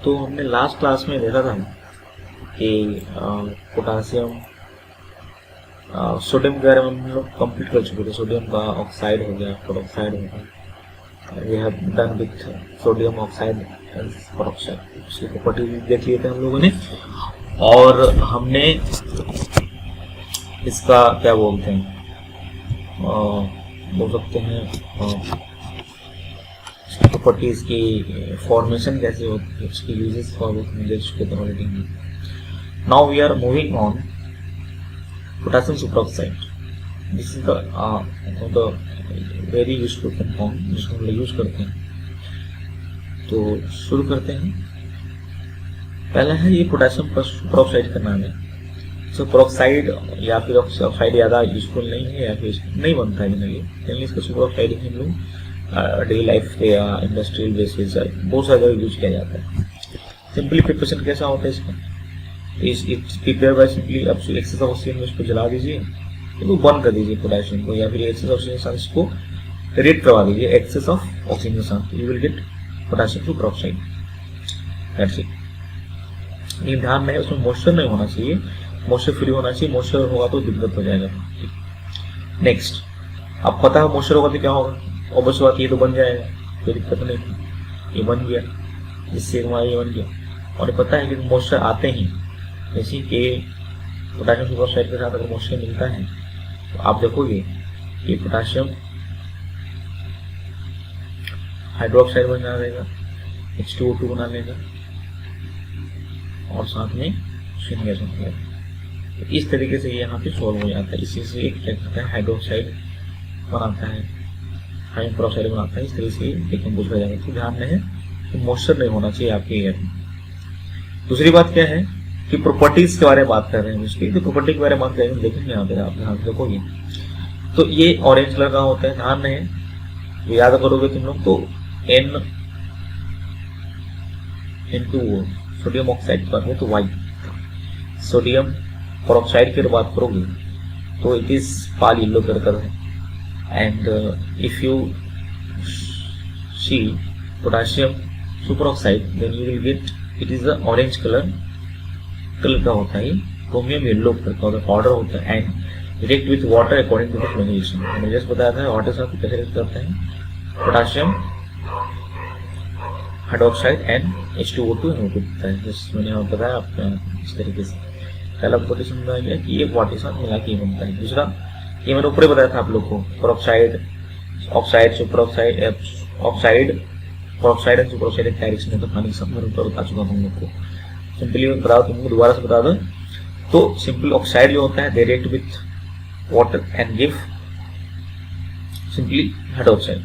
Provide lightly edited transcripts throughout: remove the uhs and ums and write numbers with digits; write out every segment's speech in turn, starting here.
तो हमने last class में देखा था कि पोटासियम सोडियम के बारे में हम लोग कंप्लीट कर चुके थे। सोडियम का ऑक्साइड हो गया, पेरोक्साइड हो गया। We have done with sodium oxide and peroxide, उसकी प्रॉपर्टी भी देख लिए थे हम लोगों ने। और हमने इसका क्या बोलते हैं, बोल सकते हैं प्रॉपर्टीज की फॉर्मेशन कैसे होती है, उसकी यूजेस फॉर देख चुके थे already. Now we are moving on potassium superoxide. This is the very useful compound जिसको हम लोग यूज करते हैं। तो शुरू करते हैं। पहला है ये पोटेशियम सुपरऑक्साइड का नाम है। सुपरऑक्साइड या फिर ऑक्साइड ज़्यादा यूजफुल नहीं है या फिर नहीं बनता है जनरली। इसका सुपरऑक्साइड ही हम लोग डेली लाइफ पे या इंडस्ट्रियल बेसिस बहुत सारी जगह यूज किया जाता है। सिंपली प्रिपरेशन कैसा होता है इसका, प्रिपेयर बाय सिंपली आप एक्सेस ऑफ ऑक्सीजन में इसको जला दीजिए, तो बर्न कर दीजिए पोटेशियम को, या फिर एक्सेस ऑफ ऑक्सीजन के साथ इसको रिएक्ट करवा दीजिए एक्सेस ऑफ ऑक्सीजन के साथ, you will gate potassium superoxide. That's it. लेकिन ध्यान रहे उसमें मॉइस्चर नहीं होना चाहिए, मॉइस्चर फ्री होना चाहिए। मॉइस्चर होगा तो दिक्कत हो जाएगा। नेक्स्ट, अब पता है मॉइस्चर होगा तो क्या होगा, ऑब्वियस बात ये तो बन जाएगा, कोई दिक्कत नहीं थी, ये बन गया, जिससे हमारा ये बन गया। और पता है कि मॉइस्चर आते ही, जैसे कि पोटेशियम सुपरऑक्साइड के साथ अगर मॉइस्चर मिलता है तो आप देखोगे कि पोटेशियम हाइड्रोक्साइड बना लेगा, H2O2 बना लेगा और साथ में ऑक्सीजन गैस बना लेगा। तो इस तरीके से ये यहाँ पे सॉल्व हो जाता है। इसी से एक क्या करता है, हाइड्रोक्साइड बनाता है, हाइड्रोजन पेरोक्साइड बनाता है। इस तरीके से डिकम्पोज हो जाएगा। तो ध्यान रहे कि मॉइस्चर नहीं होना चाहिए आपके एयर में। दूसरी बात क्या है कि प्रॉपर्टीज के बारे में बात कर रहे हैं उसकी। तो प्रॉपर्टी के बारे में बात करेंगे, देखेंगे यहाँ पे आप ध्यान देखोगे तो ये ऑरेंज कलर का होता है। ध्यान रहे, तो याद करोगे तुम लोग तो N2O सोडियम ऑक्साइड की बात करें तो वाइट, सोडियम पेरोक्साइड की बात करोगे तो it is pale yellow colour है। And if you see potassium superoxide then you will get it is the orange colour का होता है, क्रोमियम येलो कलर का पाउडर होता है। And react with water according to the fluorination. मैंने just बताया था वाटर के साथ कैसे रिएक्ट करते हैं, पोटेशियम हाइड्रोक्साइड एंड H2O2 होता है। जस्ट मैंने यहाँ बताया आपको इस तरीके से। पहला प्रॉपर्टी समझा गया कि ये वाटर के साथ मिला के बनता है। दूसरा, ये मैंने ऊपर बताया था आप लोग को, peroxide, oxide, superoxide, oxide, peroxide and superoxide एक डायरेक्शन में, तो पानी के साथ मैंने ऊपर बता चुका हूँ हम लोग को। सिंपली मैं बता तुमको दोबारा से बता दो तो सिंपल ऑक्साइड जो होता है they react with water and give simply hydroxide.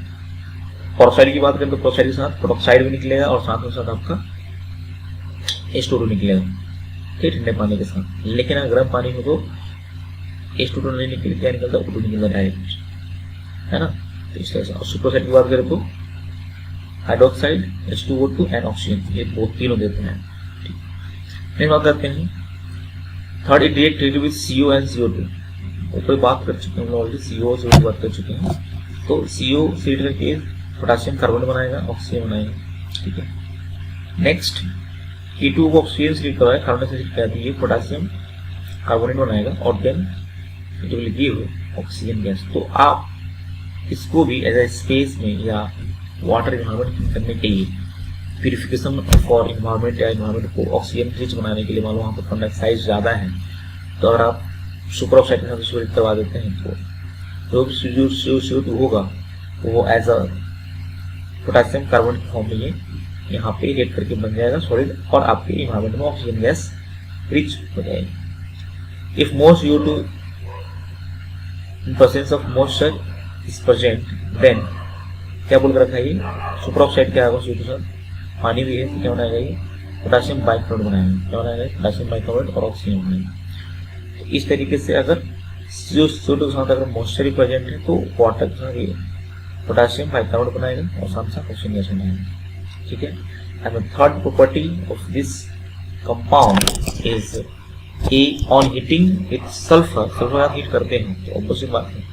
Peroxide की बात करें तो पेरोक्साइड के साथ पेरोक्साइड भी निकलेगा और साथ में साथ आपका H2O2 निकलेगा, ठीक, ठंडे पानी के साथ। लेकिन अगर गर्म पानी हो तो H2O2 नहीं निकले, क्या निकलता है, O2 निकलता डायरेक्ट, है ना। तो इस तरह से। और सुपरऑक्साइड की बात करें तो हाइड्रोक्साइड, H2O2 एंड ऑक्सीजन, ये बहुत तीनों देते हैं। नेक्स्ट बात करते हैं third, it react with CO and CO2। ऊपर बात कर चुके हैं हम लोग ऑलरेडी, CO और CO की बात कर चुके हैं। तो CO से करके पोटेशियम कार्बोनेट बनाएगा, ऑक्सीजन बनाएगा, ठीक है। नेक्स्ट, E2 को ऑक्सीजन से रीड करवाएगा, कार्बन से कहती है पोटेशियम कार्बोनेट बनाएगा और then it will give oxygen gas. तो आप इसको भी एज ए स्पेस में या वाटर इन्वायरमेंट करने के लिए, प्यूरिफिकेशन फॉर इन्वायरमेंट या इन्वायरमेंट को ऑक्सीजन रिच बनाने के लिए, मान लो वहाँ पर कार्बन डाइऑक्साइड ज़्यादा है तो अगर आप सुपर ऑक्साइड के साथ इसको रिएक्ट करवा देते हैं तो जो CO2 होगा वो एज अ पोटेशियम कार्बन की फॉर्म में ये यहाँ पे रिएक्ट करके बन जाएगा सॉलिड और आपके इन्वायरमेंट में ऑक्सीजन गैस रिच हो जाएगी। If more CO2 in presence of moisture is present then क्या बोल कर रखा है ये, सुपर ऑक्साइड क्या होगा, CO2 के साथ पानी भी है तो क्या बनाएगा ये, पोटेशियम बाइकार्बोनेट बनाएगा। क्या बनाएगा, पोटेशियम बाइकार्बोनेट और ऑक्सीजन बनाएगा। तो इस तरीके से अगर CO2 के साथ अगर मॉइस्चर ही प्रेजेंट है तो वाटर के साथ ये पोटेशियम बाइकार्बोनेट बनाएगा और साथ साथ ऑक्सीजन गैस बनाएगा, ठीक है। And the third property of this compound is कि on heating with sulphur, sulphur आप हीट करते हैं तो ऑपोजिट बात है,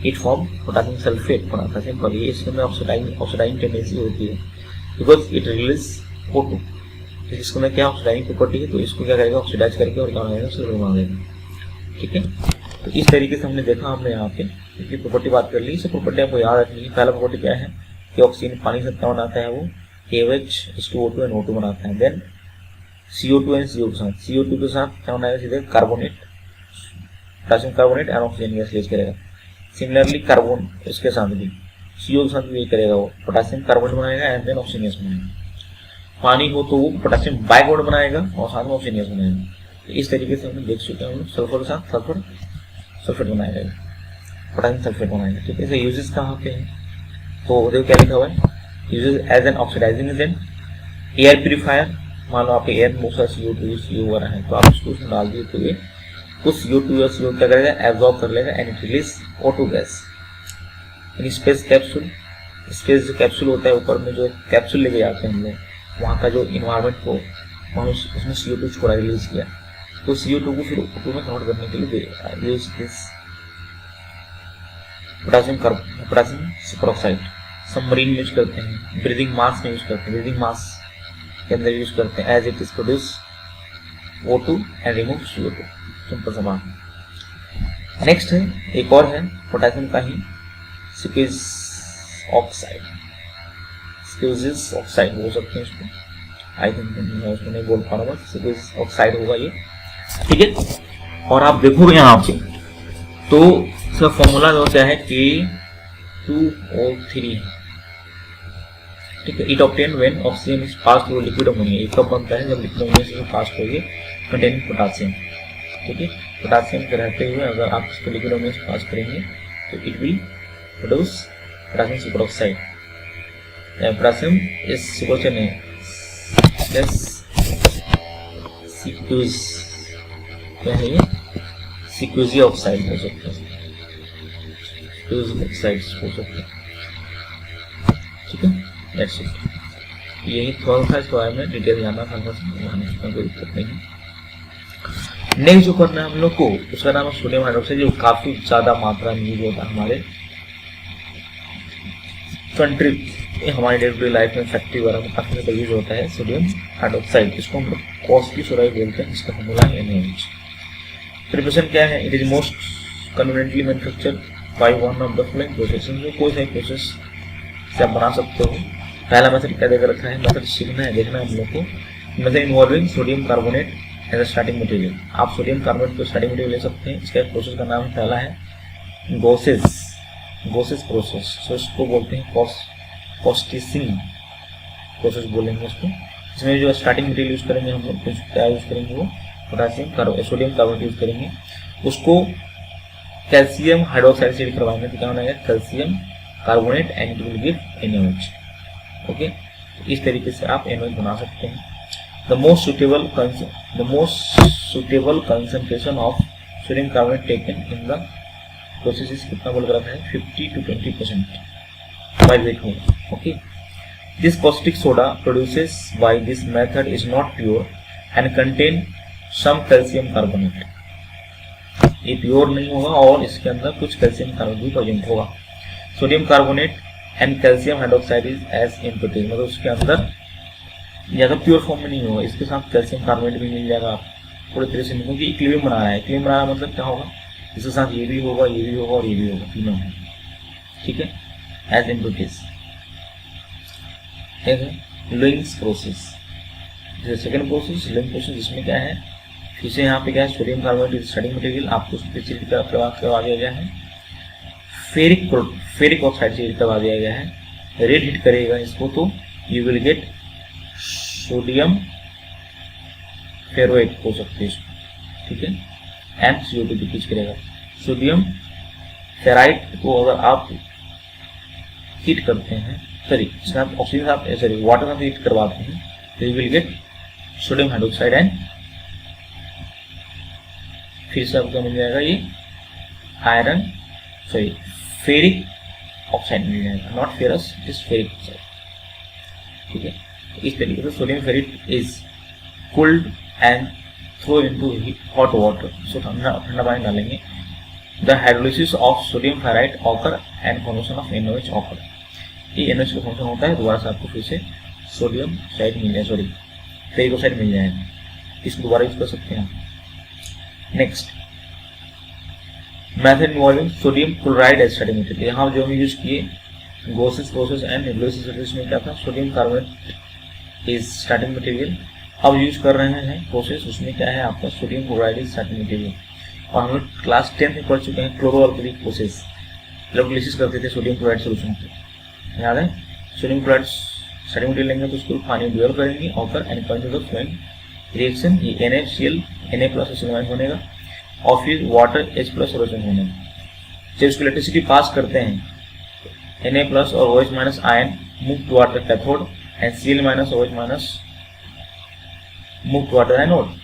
इट फॉर्म पोटेशियम सल्फेट बनाता है। सिंपल, ये इसमें ऑक्सीडाइजिंग टेंडेंसी होती है बिकॉज इट रिलीज O2 इसके अंदर क्या ऑक्सीडाइजिंग प्रॉपर्टी है, तो इसको क्या करेगा, ऑक्सीडाइज करके और क्या बनाएगा, सल्फर बना देगा। ठीक है, तो इस तरीके से हमने देखा, हमने यहाँ पे इसकी प्रॉपर्टी बात कर ली। इसे प्रॉपर्टी आपको याद रखनी है। पहला प्रॉपर्टी क्या है कि ऑक्सीजन पानी से क्या बनाता है, वो KOH H2O2 NO2 बनाता है। देन CO2 एंड CO के साथ, CO2 के साथ क्या बनाएगा, सीधे carbonate, potassium carbonate and oxygen gas release करेगा। सिमिलरली कार्बन इसके साथ भी CO के साथ भी यही करेगा, वो पोटेशियम कार्बोनेट बनाएगा एंड देन ऑक्सीजन गैस बनाएगा। पानी हो तो वो पोटेशियम बाइकार्बोनेट बनाएगा और साथ में ऑक्सीजन गैस बनाएगा। तो इस तरीके से हमने देख चुके हैं, हम लोग सल्फर के साथ सल्फर सल्फेट बनाएगा, पोटेशियम सल्फेट बनाएगा। ठीक है, इसे यूजेस कहाँ पे है, तो देखो क्या लिखा हुआ है, uses as an oxidising agent, air purifier. मान लो आपके एयर में बहुत सारा CO2 CO वगैरह है, तो आप उसको उसमें डाल दिए तो ये उस CO2 या CO क्या करेगा, एब्जॉर्ब कर लेगा and it release O2 gas in space capsule. Space जो कैप्सूल होता है, ऊपर में जो कैप्सूल लेके जाते हैं हम लोग, वहाँ का जो इन्वायरमेंट को वहाँ उसमें CO2 छोड़ा, रिलीज किया, तो CO2 को फिर O2 में कन्वर्ट करने के लिए use this potassium superoxide. Submarine use करते हैं, ब्रीदिंग मास्क में यूज करते हैं, ब्रीदिंग मास्क के अंदर यूज करते हैं, as it is produce O2 and remove CO2। Simple सा बात। नेक्स्ट है, एक और है पोटेशियम का ही स्क्वीज ऑक्साइड, स्क्वीज ऑक्साइड बोल सकते हैं इसको, आई थिंक मैं उसको नहीं बोल पा रहा हूँ, स्क्वीज ऑक्साइड होगा ये। ठीक है, और आप देखोगे यहाँ पे तो इसका फॉर्मूला जो क्या है, K2O3 है। ठीक है, it obtain when oxygen is pass through liquid ammonia. ये कब बनता है, जब लिक्विड अमोनिया से पास होगी कंटेनिंग पोटेशियम। ठीक है, पोटेशियम के रहते हुए अगर आप इसको लिक्विड अमोनिया से पास करेंगे तो it will produce potassium superoxide. Potassium is superoxide नहीं, सिक्यूज क्या है ये, सिक्यूजी ऑक्साइड हो सकता है, सिक्यूजी ऑक्साइड हो सकता है। ठीक है, दैट्स इट। यही थोड़ा सा इसके बारे में डिटेल जानना था, कोई दिक्कत नहीं है। नेक्स्ट जो करना है हम लोग को, उसका नाम है सोडियम हाइड्रोक्साइड, जो काफी ज्यादा मात्रा में यूज होता है हमारे कंट्री, हमारे डे टू डे लाइफ में, फैक्ट्री वगैरह में काफी ज्यादा यूज होता है सोडियम हाइड्रोक्साइड। इसको हम लोग कॉस्टली सोडा बोलते हैं, इसका फॉर्मूला है NaOH। प्रिपरेशन क्या है, it is most conveniently manufactured by one of the following process. कोई सा प्रोसेस से आप बना सकते हो। पहला मेथड क्या देकर रखा है, मेथड सीखना है, देखना है हम लोग को। Method involving sodium carbonate as a starting material. आप सोडियम कार्बोनेट को स्टार्टिंग मटेरियल ले सकते हैं। इसका प्रोसेस का नाम है, पहला है गोसेस प्रोसेस। सो इसको बोलते हैं कॉस्टिसिंग प्रोसेस बोलेंगे इसको। इसमें जो स्टार्टिंग मटेरियल यूज करेंगे हम लोग, क्या यूज करेंगे, वो सोडियम कार्बोनेट यूज करेंगे। उसको कैल्शियम हाइड्रोक्साइड से करवाएंगे तो क्या बनेगा, calcium carbonate and it will give NaOH। Okay, इस तरीके से आप NaOH बना सकते हैं। The most suitable concentration of sodium carbonate taken in the process is कितना बोल रखा है, 50 to 20% बाय वेट होगा। Okay, this caustic soda produces by this method is not pure and contain some calcium carbonate. ये pure नहीं होगा और इसके अंदर कुछ कैल्शियम कार्बोनेट भी प्रेजेंट होगा। Sodium carbonate and calcium hydroxide is as impurities, मतलब उसके अंदर ज्यादा प्योर फॉर्म में नहीं होगा। इसके साथ कैल्शियम कार्बोनेट भी मिल जाएगा, पूरी तरह से, क्योंकि इक्विलिब्रियम बना रहा है। इक्विलिब्रियम बना रहा मतलब क्या होगा, इसके साथ ये भी होगा, ये भी होगा और ये भी होगा, तीनों है। ठीक है, as impurities. Lewis process, second process Lewis process, जिसमें क्या है, फिर से यहाँ पे क्या है, सोडियम कार्बोनेट स्टार्टिंग मटेरियल आपको करवा दिया गया है। फेरिक ऑक्साइड से करवा दिया गया है। रेड हीट करेगा इसको तो यू विल गेट सोडियम फेरोएट हो सकते हैं इसको। ठीक है, एंड CO2 डिक्रीज करेगा। सोडियम फेराइट को अगर आप हीट करते हैं, ऑक्सीजन आप वाटर में हीट करवाते हैं तो you will gate sodium hydroxide and फिर से आपको मिल जाएगा ये फेरिक ऑक्साइड मिल जाएगा, not ferrous, it is ferric oxide. ठीक है, इस तरीके से sodium ferrite is cooled and throw into hot water. So ठंडा पानी डालेंगे। The hydrolysis of sodium ferrite occur and formation of NaOH occur. ये NaOH का फंक्शन होता है, दोबारा से आपको फिर से सोडियम साइड मिल जाए, फेरिकोसाइड मिल जाएगा, इसको दोबारा यूज कर सकते हैं। Next method involving sodium chloride as starting material. यहाँ जो हम यूज किए गॉसेस प्रोसेस एंड नेबुलोसिस प्रोसेस में क्या था, sodium carbonate is starting material. अब यूज कर रहे हैं प्रोसेस, उसमें क्या है आपका sodium chloride is starting material. और हम लोग क्लास 10 में पढ़ चुके हैं क्लोरो अल्कली प्रोसेस, इलेक्ट्रोलिसिस करते थे सोडियम क्लोराइड सोल्यूशन को, याद है। सोडियम क्लोराइड स्टार्टिंग मटेरियल लेंगे तो उसको पानी बॉयल करेंगे और फिर end point of flowing reaction ये NaCl Na+ बनेगा और फिर वाटर H+ सोल्यूशन बनेगा। जब इसको इलेक्ट्रिसिटी पास करते हैं Na+ और OH- ion move toward the cathode and Cl- और OH- move toward the anode.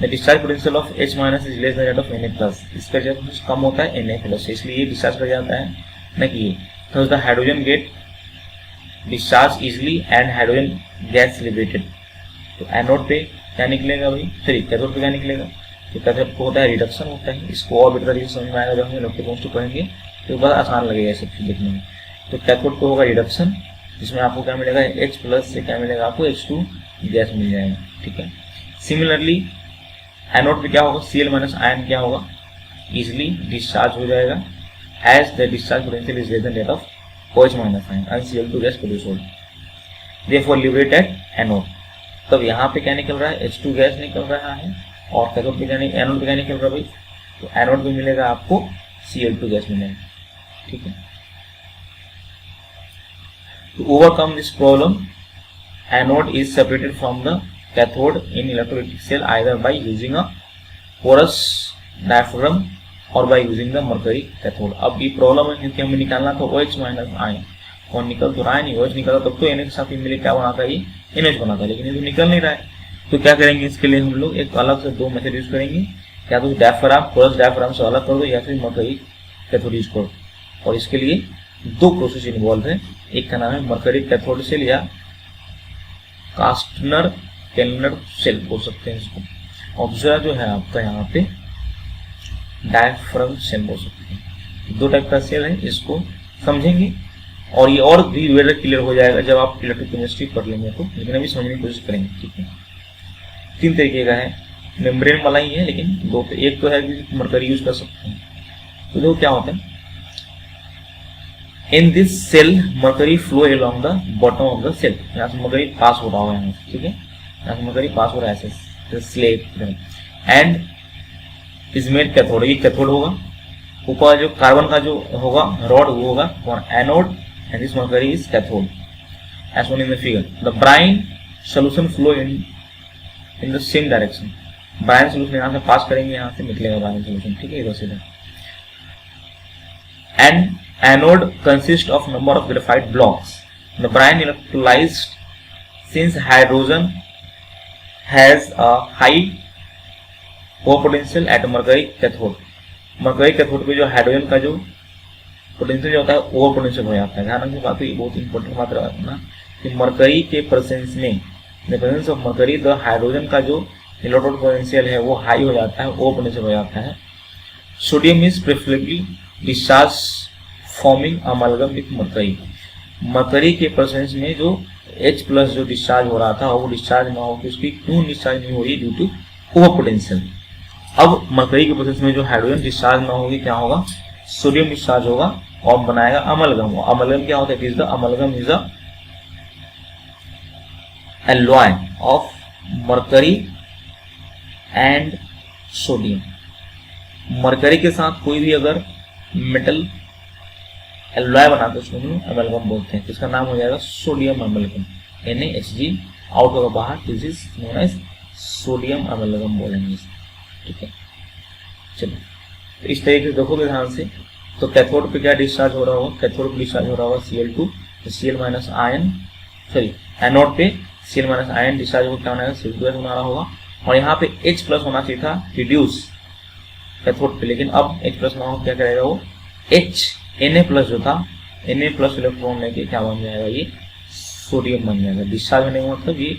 The discharge potential of H- is less than that of Na+। इसका जब कम होता है Na+, इसलिए ये डिस्चार्ज कर जाता है, न कि ये। Thus the hydrogen get discharge easily and hydrogen gas liberated. तो एनोड पे क्या निकलेगा भाई, सॉरी कैथोड पे क्या निकलेगा, तो कैथोड को होता है रिडक्शन होता है। इसको और बेटर तरीके से समझ में आएगा जब हम इलेक्ट्रोकेमिस्ट्री पढ़ेंगे तो बहुत आसान लगेगा सब चीज देखने में। तो कैथोड को होगा रिडक्शन, जिसमें आपको क्या मिलेगा H+ से क्या मिलेगा आपको H2 गैस मिल जाएगा, ठीक है। सिमिलरली एनोड पे क्या होगा, Cl- आयन क्या होगा, इजिली डिस्चार्ज हो जाएगा as the discharge potential is less than that of OH- ion and Cl2 gas produce होगी, देयरफॉर लिबरेटेड एनोड। तब यहाँ पे क्या निकल रहा है, H2 गैस निकल रहा है और कैथोड पे क्या एनोड पे क्या निकल रहा है भाई, तो एनोड पे मिलेगा आपको Cl2 गैस मिलेगा, ठीक है। To overcome this problem, anode is separated from the cathode in electrolytic cell either by using a porous diaphragm or by using the mercury cathode। अब ये प्रॉब्लम है क्योंकि हमें निकालना था OH- आयन, और निकल तो रहा है नहीं, OH निकला तब तो Na के साथ मिले क्या बनाता है, ये NH बनाता है, लेकिन ये तो निकल नहीं रहा है। तो क्या करेंगे, इसके लिए हम लोग एक अलग से दो मेथड यूज करेंगे, या तो डायफ्राम पोरस डायफ्राम से अलग कर दो या फिर मर्करी कैथोड यूज करो। और इसके लिए दो प्रोसेस इन्वॉल्व है, एक का नाम है मर्करी कैथोड सेल या कास्टनर केल्नर सेल बोल सकते हैं इसको, और दूसरा जो है आपका यहाँ पे डायफ्राम सेल बोल सकते हैं। दो टाइप का सेल है, इसको समझेंगे और ये और भी बेटर क्लियर हो जाएगा जब आप इलेक्ट्रोकेमिस्ट्री पढ़ लेंगे तो, लेकिन अभी समझने की कोशिश करेंगे, ठीक है। तीन तरीके का है, मेम्ब्रेन वाला ही है, लेकिन दो, एक तो है कि मर्करी यूज कर सकते हैं। तो देखो क्या होता है, in this cell mercury flow along the bottom of the cell. यहाँ से मर्करी पास हो रहा होगा यहाँ से, ठीक है, यहाँ से मर्करी पास हो रहा है ऐसे slab, and is made cathode, ये कैथोड होगा। ऊपर जो कार्बन का जो होगा रॉड वो होगा और anode, and this mercury is cathode as shown in the figure. The brine solution flow in the same direction. brine solution यहाँ से पास करेंगे, यहाँ से निकलेगा brine solution, ठीक है, इधर से। And anode consists of number of graphite blocks. The brine electrolyzed since hydrogen has a high O potential at mercury cathode. mercury cathode पे जो हाइड्रोजन का जो पोटेंशियल जो होता है ओवर पोटेंशियल हो जाता है। ध्यान रखने की बात, ये बहुत इंपॉर्टेंट बात रखना कि मरकरी के प्रेजेंस में, the presence of mercury, the hydrogen का जो इलेक्ट्रोड पोटेंशियल है वो हाई हो जाता है, ओवर पोटेंशियल हो जाता है। Sodium is preferably discharge forming amalgam with mercury. Mercury के प्रेजेंस में जो H+ जो डिस्चार्ज हो रहा था वो डिस्चार्ज ना हो, कि उसकी क्यों डिस्चार्ज नहीं हो रही, ड्यू टू ओवर पोटेंशियल। अब मरकरी के प्रेजेंस में जो हाइड्रोजन डिस्चार्ज ना होगी, क्या होगा, सोडियम डिस्चार्ज होगा और बनाएगा अमलगम। अमलगम क्या होता है, amalgam is a alloy of mercury and sodium. Mercury के साथ कोई भी अगर मेटल एलॉय बनाते हैं उसको हम अमलगम बोलते हैं, इसका नाम हो जाएगा सोडियम अमलगम। NaHG आउट होगा बाहर, this is known as sodium amalgam बोलेंगे, ठीक है। चलो तो इस तरीके से देखोगे ध्यान से, तो कैथोड पे क्या डिस्चार्ज हो रहा होगा, कैथोड पे डिस्चार्ज हो रहा होगा Cl2, तो Cl- आयन, सॉरी एनोड पे Cl- आयन डिस्चार्ज होकर क्या बनाएगा, Cl2 बना रहा होगा। और यहाँ पे H+ होना चाहिए था रिड्यूस कैथोड पे, लेकिन अब H+ ना हो, क्या करेगा वो Na+ जो था, Na+ इलेक्ट्रॉन लेके क्या बन जाएगा, ये सोडियम बन जाएगा। डिस्चार्ज होने का मतलब ये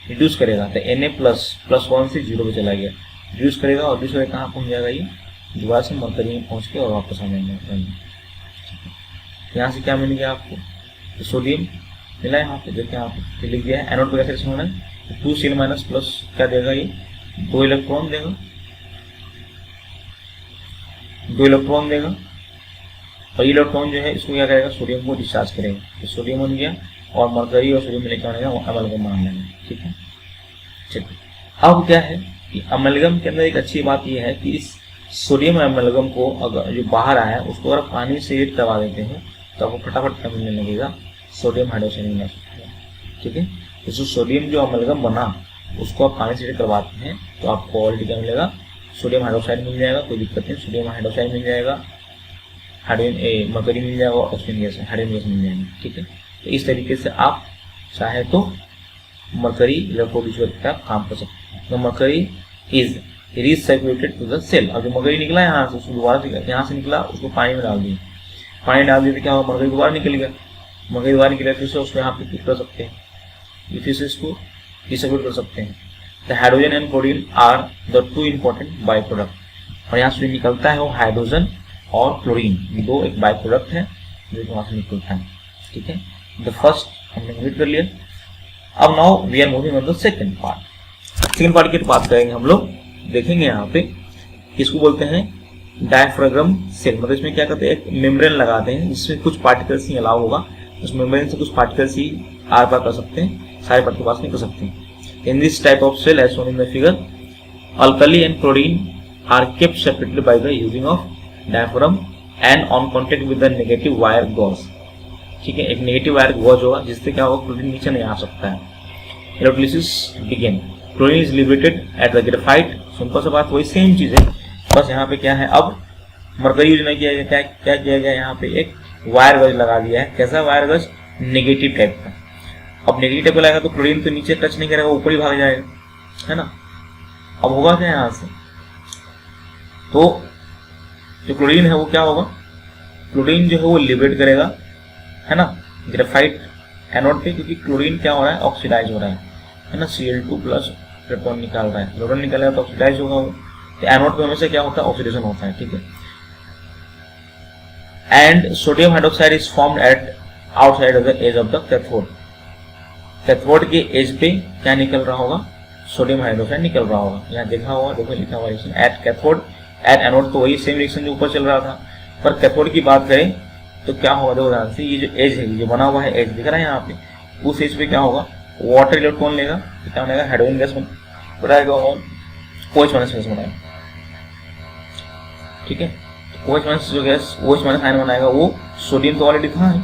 रिड्यूस करेगा, तो Na++1 से 0 पे चला गया, रिड्यूस करेगा और रिड्यूस करके कहाँ पहुंच जाएगा, ये दोबारा से मरकरी में पहुंच के और वापस आ जाएंगे। यहाँ से क्या मिल गया आपको, तो सोडियम मिला है यहाँ पे, देखिए यहाँ पे लिख दिया है। एनोड पे कैसे होना है, 2Cl माइनस प्लस क्या देगा, ये 2 इलेक्ट्रॉन देगा, 2 इलेक्ट्रॉन देगा, और इलेक्ट्रॉन जो है इसको क्या करेगा, सोडियम को डिस्चार्ज करेगा। तो सोडियम बन गया और मरकरी और सोडियम मिलकर बनेगा अमलगम मान लेंगे। ठीक है, चलिए अब क्या है कि अमलगम के अंदर एक अच्छी बात यह है कि इस सोडियम अमलगम को अगर जो बाहर आया है उसको अगर पानी से हीट करवा देते हैं तो आपको फटाफट क्या मिलने लगेगा, सोडियम हाइड्रोक्साइड मिलने लगेगा। ठीक है, तो जो सोडियम जो अमलगम बना उसको आप पानी से हीट करवाते हैं तो आपको ऑलरेडी क्या मिलेगा, सोडियम हाइड्रोक्साइड मिल जाएगा, कोई दिक्कत नहीं, सोडियम हाइड्रोक्साइड मिल जाएगा, हाइड्रोजन मरकरी मिल जाएगा, ऑक्सीजन गैस हाइड्रोजन गैस मिल जाएगी। ठीक है, तो इस तरीके से आप चाहे तो मरकरी इलेक्ट्रोलिसिस का काम कर सकते हैं। तो mercury is recirculated to the cell. अब जो मरकरी निकला यहाँ से, उसको दोबारा यहाँ से निकला, उसको पानी में डाल दिए, पानी डाल दिए तो क्या होगा, मरकरी दोबारा निकल गया, मरकरी दोबारा निकल गया, फिर से उसको यहाँ पे फिट कर सकते हैं, फिर से इसको रिसर्कुलेट कर सकते हैं। The hydrogen and chlorine are the two important by product. और यहाँ से निकलता है वो हाइड्रोजन और क्लोरीन, दो एक बाई प्रोडक्ट है जो वहाँ से निकलता है। ठीक है, द फर्स्ट हमने कंप्लीट कर लिया। अब now we are moving on the second part. Second part की बात करेंगे हम लोग, देखेंगे यहाँ पे इसको बोलते हैं डायफ्राग्म सेल। मतलब इसमें क्या करते हैं, एक मेम्ब्रेन लगाते हैं जिसमें कुछ पार्टिकल्स ही अलाउ होगा, उस मेम्ब्रेन से कुछ पार्टिकल्स ही आर पार कर सकते हैं, सारे पार्टिकल पास नहीं कर सकते हैं। In this type of cell as shown in the figure, alkali and chlorine are kept separately by the using of diaphragm and on contact with the negative wire gauze. ठीक है, एक negative wire gauge होगा जिससे क्या होगा, chlorine नीचे नहीं आ सकता है। Electrolysis begin, chlorine is liberated at the graphite. Simple सा बात, वही सेम चीज है, बस यहाँ पे क्या है, अब मरकरी यूज नहीं किया गया, क्या किया गया, यहाँ पे एक वायर गज लगा दिया है। कैसा वायर गज, नेगेटिव टाइप का। अब नेगेटिव टाइप का लगेगा तो क्लोरीन तो नीचे टच नहीं करेगा, ऊपर ही भाग जाएगा, है ना। अब होगा क्या यहाँ से, तो जो क्लोरीन है वो क्या होगा, क्लोरीन जो है वो लिबरेट करेगा, है ना, ग्रेफाइट एनोड पे, क्योंकि क्लोरीन क्या हो रहा है, ऑक्सीडाइज हो रहा है ना, Cl2 प्लस प्रोटॉन निकाल रहा है, प्रोटॉन निकालेगा तो ऑक्सीडाइज होगा वो, तो एनोड पे हमेशा क्या होता है, ऑक्सीडेशन होता है। ठीक है, and sodium hydroxide is formed at outside of the edge of the cathode. Cathode के एज पे क्या निकल रहा होगा, सोडियम हाइड्रोक्साइड निकल रहा होगा। यहाँ देखा होगा, देखो लिखा हुआ reaction at cathode at anode, तो वही सेम रिएक्शन जो ऊपर चल रहा था। पर कैथोड की बात करें तो क्या होगा, देखो ध्यान से, ये जो एज है, ये बना हुआ है एज दिख रहा है यहाँ पे, उस एज पे क्या होगा, वाटर इलेक्ट्रॉन लेगा, तो क्या बनेगा, हाइड्रोजन गैस बनाएगा और OH माइनस गैस बनाएगा। ठीक है, OH माइनस जो गैस OH माइनस आयन बनाएगा, वो सोडियम तो ऑलरेडी था है,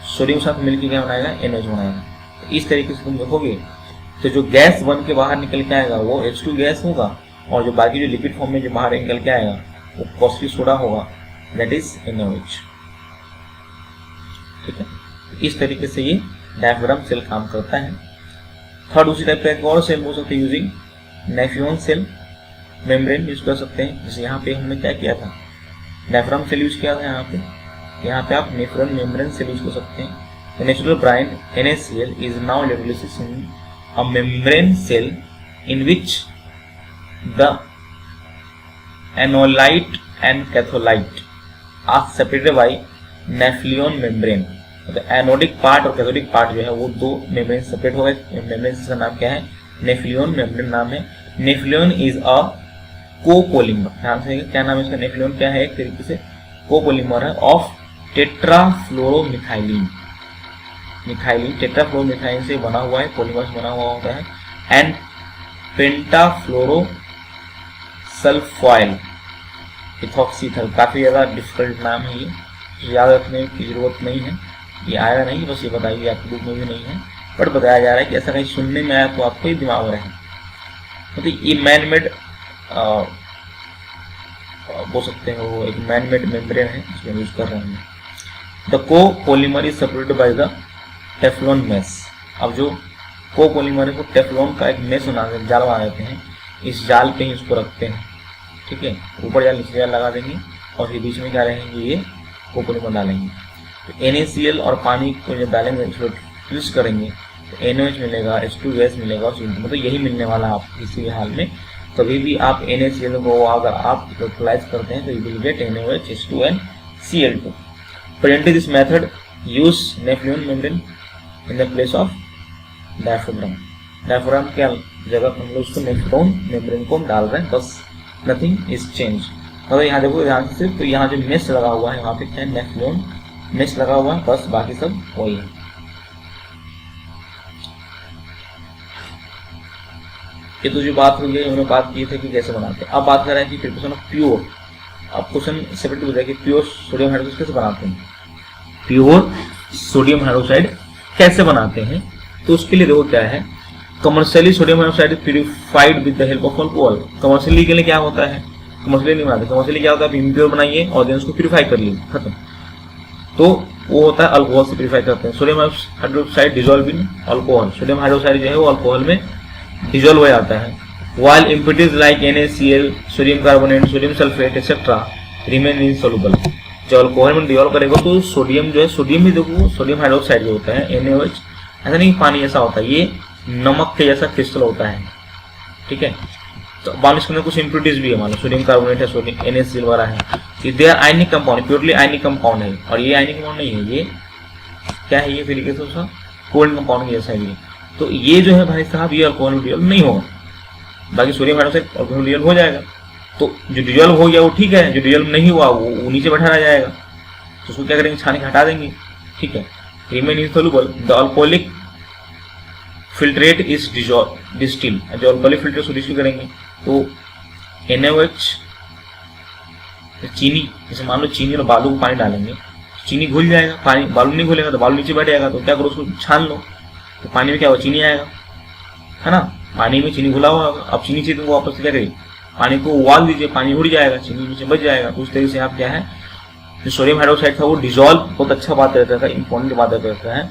सोडियम के साथ मिलकर क्या बनाएगा, NH बनाएगा। तो इस तरीके से तुम देखोगे तो जो गैस बन के बाहर निकल के आएगा वो H2 गैस होगा, और जो बाकी जो लिक्विड फॉर्म में जो बाहर निकल के आएगा वो कॉस्टली सोडा होगा, दैट इज NaOH। ठीक है, इस तरीके से ये डायफ्राग्म सेल काम करता है। थर्ड उसी टाइप का एक और सेल हो सकता है, यूजिंग नेफ्रियन सेल मेम्ब्रेन यूज कर सकते हैं। जैसे यहाँ पे हमने क्या किया था, डायफ्राग्म सेल यूज किया था, यहाँ पे आप नेफ्रियन मेम्ब्रेन सेल यूज कर सकते हैं। The natural brine NaCl is now electrolysis in a membrane cell in which the anolyte and catholyte are separated by Nafion membrane. तो एनोडिक पार्ट और कैथोडिक पार्ट जो है वो दो मेम्ब्रेन सेपरेट हो गए। मेम्ब्रेन का नाम क्या है, नेफ्लियन मेम्ब्रेन नाम है। नेफ्लियन इज अ कोपोलिमर, ध्यान से क्या नाम है इसका, नेफ्लियन क्या है, एक तरीके से कोपोलिमर है ऑफ टेट्राफ्लोरोमिथाइलिन। मिथाइलिन, टेट्राफ्लोरोमिथाइलिन से बना हुआ है, पॉलीमर से बना हुआ होता है। एंड पेंटाफ्लोरोसल्फॉइल इथॉक्सीथल, काफी ज्यादा डिफिकल्ट नाम है ये, याद रखने की जरूरत नहीं है, ये आएगा नहीं, बस ये बताइए आपके बुक में भी नहीं है, बट बताया जा रहा है कि ऐसा कहीं सुनने में आया तो आपको ही दिमाग में रहे। मतलब ये मैन मेड बोल सकते हैं, वो एक मैन मेड मेम्ब्रेन है जिसमें यूज कर रहे हैं। The copolymer is separated by the Teflon mesh. अब जो कोपोलिमर है वो टेफ्लॉन का एक मेश बना देते, जाल बना देते हैं, इस जाल पे ही उसको रखते हैं। ठीक है, ऊपर जाल नीचे जाल लगा देंगे और फिर बीच में क्या रहेंगे, ये कोपोलिमर डालेंगे। तो NaCl और पानी को जब डालेंगे, ट्विस्ट करेंगे तो NaOH मिलेगा, H2 गैस मिलेगा, मतलब यही मिलने वाला आप किसी भी हाल में। कभी भी आप NaCl को अगर आप इलेक्ट्रोलाइज करते हैं तो you will gate NaOH, H2 and Cl2। Presently this method use नेफ्लियन membrane in the place of diaphragm। Diaphragm क्या जगह हम लोग उसको नेफ्रॉन मेम्ब्रेन को हम डाल रहे हैं, बस नथिंग इज चेंज। मतलब यहाँ देखो ध्यान से, तो यहाँ जो मेश लगा हुआ है वहाँ पे क्या है, नेफ्रॉन मेश लगा हुआ है, बस बाकी सब वही है। ये तो जो बात हुई है हमने बात की थी कि कैसे बनाते हैं। अब बात कर रहे हैं कि प्रिपरेशन ऑफ प्योर। अब क्वेश्चन सेपरेट हो जाएगा कि प्योर सोडियम हाइड्रोक्साइड कैसे बनाते हैं, प्योर सोडियम हाइड्रोक्साइड कैसे बनाते हैं। तो उसके लिए देखो क्या है, commercially sodium hydroxide purified with the help of alcohol. Commercially के लिए क्या होता है, कमर्शियली नहीं बनाते, कमर्शियली क्या होता है, इम्प्योर बनाइए और देन उसको प्यूरिफाई कर लिए, खत्म। तो वो होता है अल्कोहल से प्यूरिफाई करते हैं। Sodium hydroxide dissolve in alcohol, sodium hydroxide जो है वो अल्कोहल में डिजोल्व हो जाता है। while impurities like NaCl, sodium carbonate, sodium sulphate etcetera remain insoluble. जब अल्कोहल में डिजोल्व करेगा तो सोडियम जो है, सोडियम भी देखो सोडियम हाइड्रोक्साइड जो होता है NaOH, ऐसा नहीं पानी जैसा होता है, ये नमक के जैसा क्रिस्टल होता है, ठीक है। तो मान लो इसके अंदर कुछ इम्प्यूरिटीज भी है, मान लो सोडियम कार्बोनेट है, सोडियम NaCl वाला है, they are ionic compound, purely ionic compound है। और ये आयनिक कंपाउंड नहीं है, ये क्या है, ये फिर कोल्ड कंपाउंड जैसा है ये। तो ये जो है भाई साहब ये अल्कोहल में डिजोल्व नहीं होगा, बाकी सोडियम हाइड्रोक्साइड अल्कोहल डिजोल्व हो जाएगा। तो जो डिजोल्व हो गया वो ठीक है, जो डिजोल्व नहीं हुआ वो नीचे बैठा रह जाएगा, तो उसको क्या करेंगे, छानी के हटा देंगे, ठीक है। Remain insoluble, the alcoholic filtrate is distil, जो अल्कोहलिक फिल्टर को डिस्टिल करेंगे तो NaOH चीनी, जैसे मान लो चीनी और बालू को पानी डालेंगे, चीनी घुल जाएगा, पानी बालू नहीं घुलेगा तो बालू नीचे बैठ जाएगा, तो क्या करो उसको छान लो, तो पानी में क्या होगा, चीनी आएगा, है ना। पानी में चीनी घुला हुआ, अब चीनी चाहिए तुमको वापस से क्या करिए, पानी को उबाल दीजिए, पानी उड़ जाएगा, चीनी नीचे बच जाएगा। तो उस तरीके से आप क्या है, जो सोडियम हाइड्रोक्साइड था वो डिजोल्व, बहुत अच्छा बात रहता था, इंपॉर्टेंट बात रहता है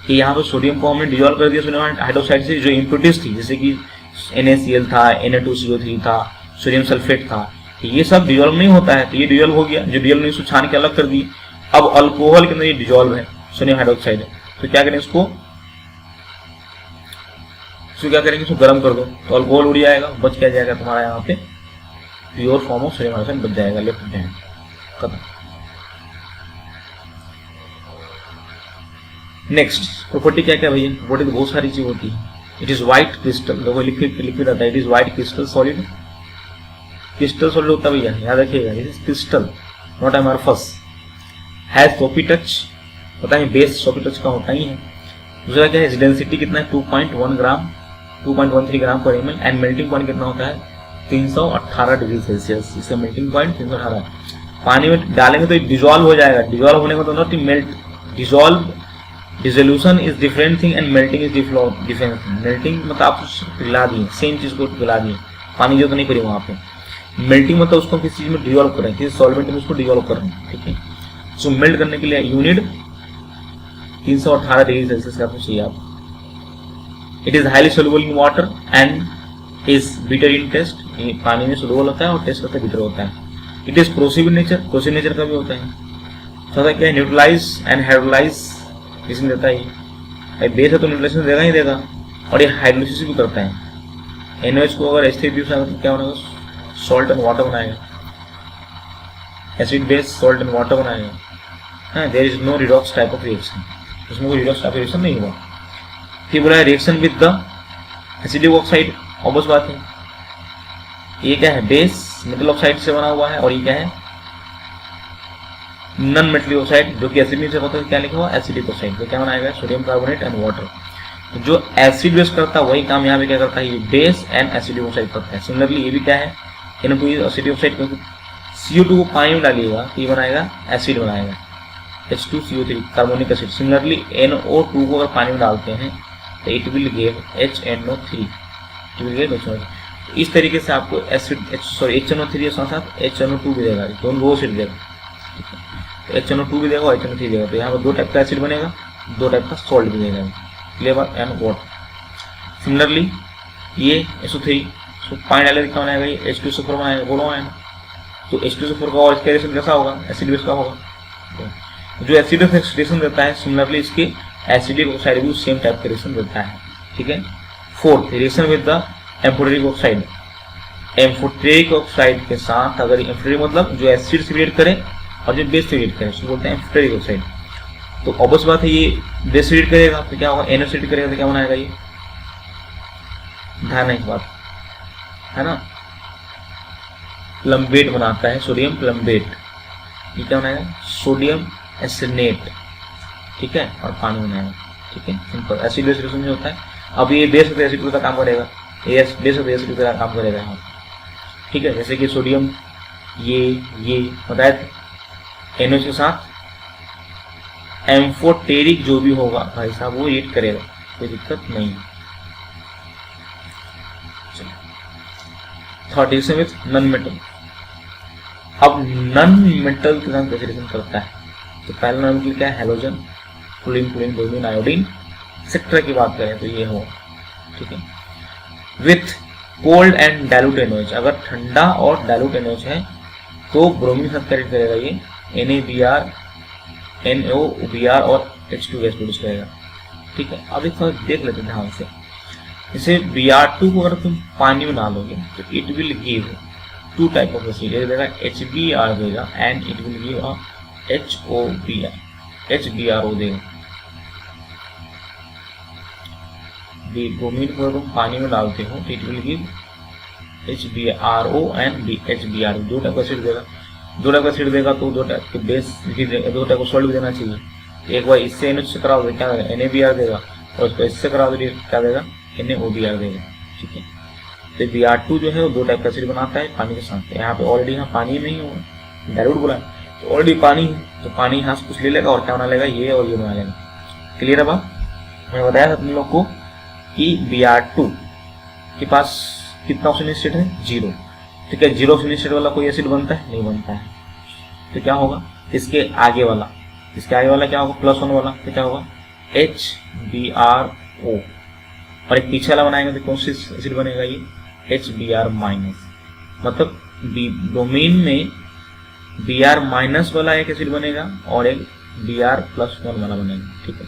कि यहाँ पर सोडियम को हमने डिजोल्व कर दिया सोडियम हाइड्रोक्साइड से। जो इम्प्यूरिटीज थी जैसे कि NaCl था, Na2CO3 था, सोडियम सल्फेट था, ये सब डिजोल्व नहीं होता है, तो ये डिजोल्व हो गया, जो डिजोल्व नहीं उसको छान के अलग कर दी। अब अल्कोहल के अंदर ये डिजोल्व है सोडियम हाइड्रोक्साइड, तो क्या करें, इसको क्या करेंगे, इसको गर्म कर दो, तो अल्कोहल उड़ जाएगा, बच क्या जाएगा तुम्हारा यहाँ पे pure form of sodium hydroxide बच जाएगा, लेफ्ट हैंड, खत्म। नेक्स्ट प्रॉपर्टी क्या क्या भैया, प्रॉपर्टी तो बहुत सारी चीज होती है। इट इज व्हाइट क्रिस्टल, देखो लिक्विड आता है, it is white crystal solid, crystal solid होता है भैया, याद रखिएगा, it is crystal not amorphous, has सोपी टच, पता है बेस सोपी टच का होता ही है। दूसरा क्या है, डेंसिटी कितना है, 2.1 ग्राम, 2.13 ग्राम पर ml, एंड मेल्टिंग पॉइंट कितना होता है, 318 डिग्री सेल्सियस, इसका मेल्टिंग पॉइंट 318। पानी में डालेंगे तो डिजोल्व हो जाएगा, डिजोल्व होने का तो not melt, dissolve, dissolution is different thing and melting is different thing. Melting मतलब आप पिघला दिए, सेम चीज को पिघला दिए, पानी जो तो नहीं पड़ी वहां पे। मेल्टिंग मतलब उसको किसी चीज में डिजोल्व कर रहे हैं, किसी सॉल्वेंट में उसको डिजोल्व कर रहे हैं, ठीक है। सो मेल्ट करने के लिए यूनिट 318 डिग्री सेल्सियस का आपको चाहिए आप। It is highly soluble in water and is bitter in taste, पानी में सोल्यूबल होता है और टेस्ट करता है बिटर होता है। It is corrosive in nature, corrosive nature का भी होता है। चौथा क्या है, न्यूट्रलाइज एंड हाइड्रोलाइज इसमें देता है, बेस है तो न्यूट्रलाइजेशन देगा ही देगा, और ये हाइड्रोलिसिस भी करता है। NaOH को अगर H3 यूज करें तो क्या बनेगा, सॉल्ट एंड वाटर बनाएगा, acid base salt and water बनाएगा। There is no redox type of reaction, उसमें कोई रिडॉक्स टाइप रिएक्शन नहीं हुआ। फिर बोला reaction with the acidic oxide, obvious बात है, ये क्या है, बेस मेटल ऑक्साइड से बना हुआ है, और ये क्या है, नॉन मेटलिक ऑक्साइड, जो कि एसिड से होता है, क्या लिखा हुआ, एसिडिक ऑक्साइड, तो क्या बनाएगा, सोडियम कार्बोनेट एंड वाटर। तो जो एसिड बेस करता है वही काम यहाँ पे क्या करता है, ये बेस एंड एसिडिक ऑक्साइड करता है। सिमिलरली ये भी क्या है, Na2 एसिडिक ऑक्साइड, क्योंकि CO2 को पानी में डालिएगा तो ये बनाएगा एसिड बनाएगा, H2CO3 carbonic acid. Similarly NO2 को अगर पानी में डालते हैं तो it will give HNO3, it will give HNO3। इस तरीके से आपको एसिड HNO3 के साथ साथ HNO2 भी देगा, दोनों दो एसिड देगा, तो HNO2 भी देगा और HNO3 देगा। तो यहाँ पर दो टाइप का एसिड बनेगा, दो टाइप का सॉल्ट भी देगा, फ्लेवर एंड वाटर। सिमिलरली ये SO3 पानी डाले क्या बनाएगा, ये H2SO4 बनाएगा, बोलो है ना। तो H2SO4 का और इसका रिएक्शन कैसा होगा, एसिड बेस का होगा, तो जो एसिड बेस रिएक्शन देता है सिमिलरली इसके एसिडिक ऑक्साइड भी सेम टाइप का रिएक्शन देता है, ठीक है। Fourth, reaction with the amphoteric oxide, amphoteric oxide के साथ अगर एम्फोटेरिक मतलब जो एसिड से रिएक्ट करे और जो बेस से रिएक्ट करे उसको बोलते हैं एम्फोटेरिक ऑक्साइड। तो ऑब्वियस बात है ये बेस से रिएक्ट करेगा तो क्या होगा, NO से रिएक्ट करेगा तो क्या बनाएगा, ये ध्यान है इस बात, है ना। प्लम्बेट बनाता है, सोडियम प्लम्बेट। ये क्या बनाएगा, सोडियम एसिनेट, ठीक है, और पानी बनाएगा, ठीक है, सिंपल। एसिड बेस रिएक्शन जो होता है, अब ये बेस होते एसिड का काम करेगा, ये बेस होते एसिड का काम करेगा यहाँ, ठीक है। जैसे कि सोडियम ये बताया था NH के साथ एम्फोटेरिक जो भी होगा भाई साहब वो रिएक्ट करेगा, कोई दिक्कत नहीं। Third reaction with non metal. अब नॉन मेटल के साथ कैसे रिएक्शन करता है, तो पहला नॉन मेटल क्या है, halogen, fluorine, bromine, iodine, etcetera की बात करें तो ये हो, ठीक है। With cold and dilute NaOH, अगर ठंडा और डाइल्यूट NaOH है तो ब्रोमीन के साथ क्या करेगा, ये NaBr, NaOBr और H2 गैस प्रोड्यूस करेगा, ठीक है। अब एक देख लेते हैं ध्यान से, जैसे Br2 को अगर तुम पानी में डालोगे तो it will give two type of acid, एक देगा HBr देगा and it will give HOBr, HBRO देगा। ब्रोमीन को तुम पानी में डालते हो तो it will give HBRO and HBRO, दो टाइप का एसिड देगा। दो टाइप का एसिड देगा तो दो टाइप के बेस भी, दो टाइप का सॉल्ट भी देना चाहिए। एक बार इससे NH से कराओ तो क्या देगा, NaBr देगा, और उसको इससे कराओ तो क्या देगा, NaOBr देगा, ठीक है। तो Br2 जो है वो दो टाइप का एसिड बनाता है पानी के साथ। यहाँ पे ऑलरेडी यहाँ पानी में ही होगा, डाइल्यूट बोला तो ऑलरेडी पानी है, तो पानी यहाँ से कुछ ले लेगा और क्या बना लेगा, ये और ये बना लेगा। क्लियर है बात। मैंने बताया था तुम लोग को कि Br2 के पास कितना ऑक्सीजन स्टेट है, 0, ठीक है। 0 ऑक्सीजन स्टेट वाला कोई एसिड बनता है, नहीं बनता है। तो क्या होगा, इसके आगे वाला क्या होगा, +1 वाला, तो क्या होगा HBRO, और एक पीछे वाला बनाएंगे तो कौन सी एसिड बनेगा, ये HBr-। मतलब ब्रोमीन में Br- वाला एक एसिड बनेगा और एक Br+1 वाला बनेगा, ठीक है।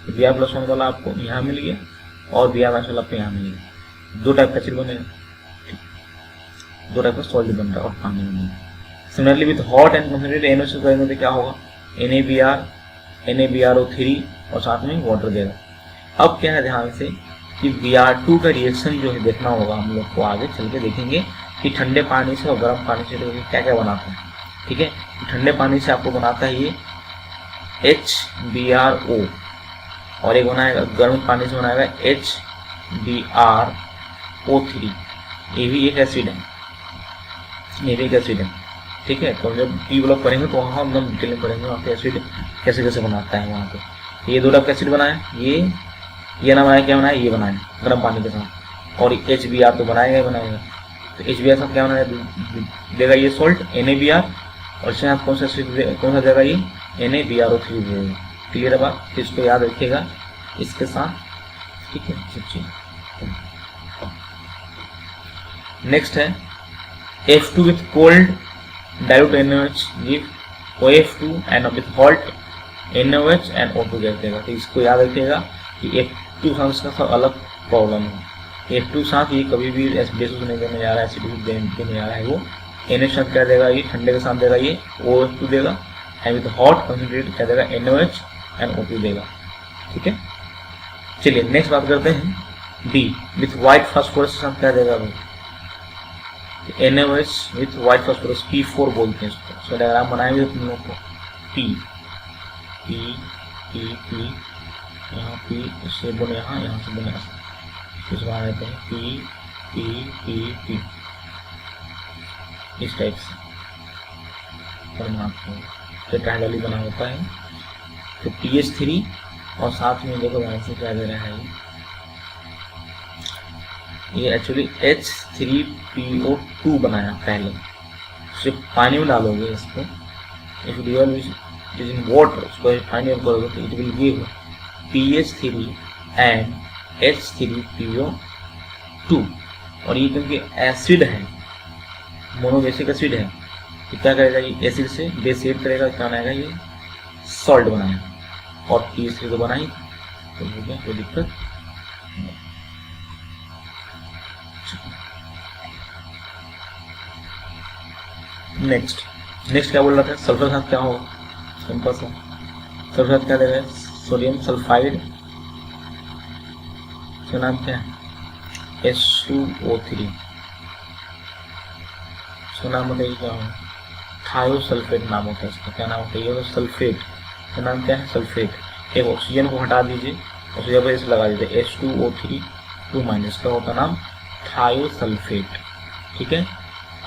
Br+1 वाला आपको यहाँ मिल गया और Br- वाला आपको यहाँ मिल गया, दो टाइप का एसिड बनेगा, दो टाइप का सॉल्ट बन रहा है और पानी बनेगा। Similarly with hot and concentrated NaOH करेंगे तो क्या होगा, NaBr, NaBrO3 और साथ में वाटर देगा। अब क्या है ध्यान से कि Br2 का रिएक्शन जो है देखना होगा हम लोग को, आगे चल के देखेंगे कि ठंडे पानी से और गर्म पानी से तो क्या क्या बनाता है, ठीक है। ठंडे पानी से आपको बनाता है ये HBrO, और एक बनाएगा गर्म पानी से बनाएगा HBrO3, ये भी एक एसिड है, ये भी एक एसिड है, ठीक है। तो जब टी ब्लॉक करेंगे तो वहाँ हम डिटेल में पढ़ेंगे वहाँ पे एसिड कैसे कैसे बनाता है वहाँ पे। ये दो टाइप का एसिड बनाया, ये ना बनाया, क्या बनाया, ये बनाया गर्म पानी के साथ, और HBr तो बनाएगा ही बनाएगा। तो HBr साथ क्या बनाया देगा, ये सॉल्ट NaBr, और इसके साथ कौन सा देगा, ये NaBrO3 देगा। क्लियर है बात, तो इसको याद रखिएगा इसके साथ, ठीक है। नेक्स्ट है F2 with cold dilute NaOH give OF2 and with hot NaOH and O2 gas देगा। तो इसको याद रखिएगा कि F2 साथ का सब अलग प्रॉब्लम है। F2 साथ ये कभी भी बेस नहीं देने जा रहा है, एसिड देने जा रहा है, वो NaOH साथ क्या देगा, ये ठंडे के साथ देगा, ये OF2 देगा, एंड विथ हॉट कंसंट्रेटेड क्या देगा, NaOH एंड O2 देगा, ठीक है। चलिए नेक्स्ट बात करते हैं D विथ व्हाइट फास्फोरस के साथ क्या देगा भाई, NaOH with white phosphorus, P4 बोलते हैं इसको। सो डायग्राम बनाएंगे तुम लोग को, P यहाँ P इससे बने यहाँ से बने इस बना देते हैं P इस टाइप से टेट्राहेड्रली बना होता है। तो PH3 और साथ में देखो यहाँ से क्या दे रहा है, ये एक्चुअली H3PO2 बनाया पहले, सिर्फ पानी में डालोगे इसको, if it is in water, उसको पानी में करोगे तो it will give PH3 and H3PO2। और ये क्योंकि एसिड है, मोनोबेसिक एसिड है, तो क्या करेगा, ये एसिड से बेस एड करेगा, क्या बनाएगा, ये सॉल्ट बनाएगा, और PH3 तो बना ही, तो हो गया, कोई दिक्कत। नेक्स्ट क्या बोल रहा था, सल्फर साथ क्या होगा, सिंपल सा, सल्फर साथ क्या देगा, सोडियम सल्फाइड, इसका नाम क्या है H2O3, इसका नाम बताइए क्या होगा? थायोसल्फेट नाम होता है इसका। क्या नाम होता है? ये होता सल्फेट, इसका नाम क्या है? सल्फेट। एक ऑक्सीजन को हटा दीजिए, उस जगह पर इसे लगा दीजिए H2O3 2- का होता नाम थायोसल्फेट। ठीक है,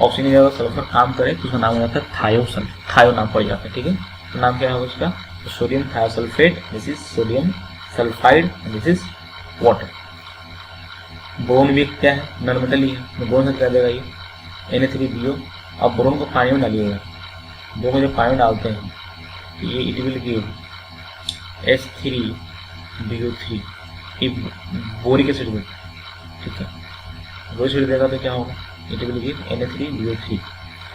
ऑक्सीजन की जगह सल्फर काम करे तो उसका नाम हो जाता है थायोसल्फेट, थायो नाम पड़ जाता है। ठीक है, तो नाम क्या होगा उसका? तो sodium thiosulphate, this is sodium sulphide, this is water. Boron भी क्या है? नॉन मेटल ही है, बोरोन से क्या देगा ये? Na3BO। अब बोरोन को पानी में डालिएगा, बोरोन को जब पानी में डालते हैं तो ये इट विल गिव H3BO3, ये बोरिक एसिड में। ठीक है, बोरिक एसिड देगा तो क्या होगा? It will give Na3BO3